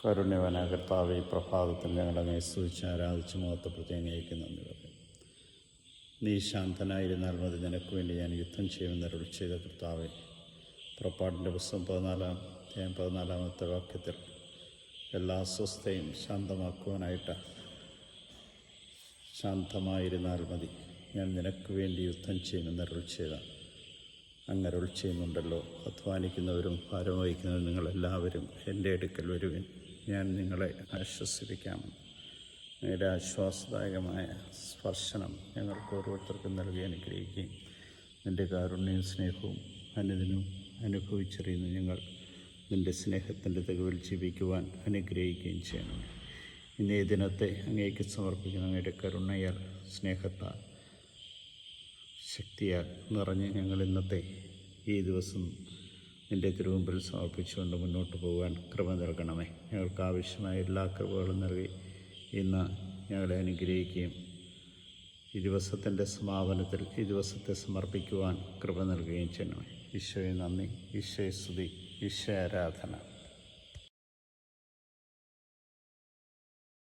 കാരുണ്യവാനായ കർത്താവേ, ഈ പ്രഭാതത്തിൽ ഞങ്ങളെ സ്തുതിച്ച് ആരാധിച്ച് മഹത്വപ്പെടുത്തി അങ്ങേക്ക് നന്ദി പറയും. നീ ശാന്തനായിരുന്നാൽ മതി, നിനക്ക് വേണ്ടി ഞാൻ യുദ്ധം ചെയ്യുമെന്ന് അരുളി ചെയ്ത കർത്താവേ, പുറപ്പാടിൻ്റെ പുസ്തകം 14-ാമത്തെ വാക്യത്തിൽ എല്ലാ അസ്വസ്ഥയും ശാന്തമാക്കുവാനായിട്ട് ശാന്തമായിരുന്നാൽ മതി, ഞാൻ നിനക്ക് വേണ്ടി യുദ്ധം ചെയ്യുമെന്ന് അരുളി ചെയ്ത അങ്ങ് ചെയ്യുന്നുണ്ടല്ലോ. അധ്വാനിക്കുന്നവരും ഭാരം വഹിക്കുന്നവരും നിങ്ങളെല്ലാവരും എൻ്റെ അടുക്കൽ വരുവിൻ, ഞാൻ നിങ്ങളെ ആശ്വസിപ്പിക്കാമെന്ന്. നിങ്ങളുടെ ആശ്വാസദായകമായ സ്പർശനം ഞങ്ങൾക്ക് ഓരോരുത്തർക്കും നൽകി അനുഗ്രഹിക്കുകയും നിൻ്റെ കാരുണ്യവും സ്നേഹവും അനുദിനവും അനുഭവിച്ചറിയുന്ന ഞങ്ങൾ നിൻ്റെ സ്നേഹത്തിൻ്റെ തികവിൽ ജീവിക്കുവാൻ അനുഗ്രഹിക്കുകയും ചെയ്യണം. ഇന്നേ ദിനത്തെ അങ്ങേക്ക് സമർപ്പിക്കുന്ന അങ്ങയുടെ കരുണയാൽ, സ്നേഹത്താൽ, ശക്തിയാൽ നിറഞ്ഞ് ഞങ്ങൾ ഇന്നത്തെ ഈ ദിവസം നിൻ്റെ തിരുമുമ്പിൽ സമർപ്പിച്ചുകൊണ്ട് മുന്നോട്ട് പോകാൻ കൃപ നൽകണമേ. ഞങ്ങൾക്ക് ആവശ്യമായ എല്ലാ കൃപകളും നൽകി ഇന്ന് ഞങ്ങളെ അനുഗ്രഹിക്കുകയും ഈ ദിവസത്തിൻ്റെ സമാപനത്തിൽ ഈ ദിവസത്തെ സമർപ്പിക്കുവാൻ കൃപ നൽകുകയും ചെയ്യണമേ. ഈശോയെ നന്ദി, ഈശോയെ സ്തുതി, ഈശോ ആരാധന.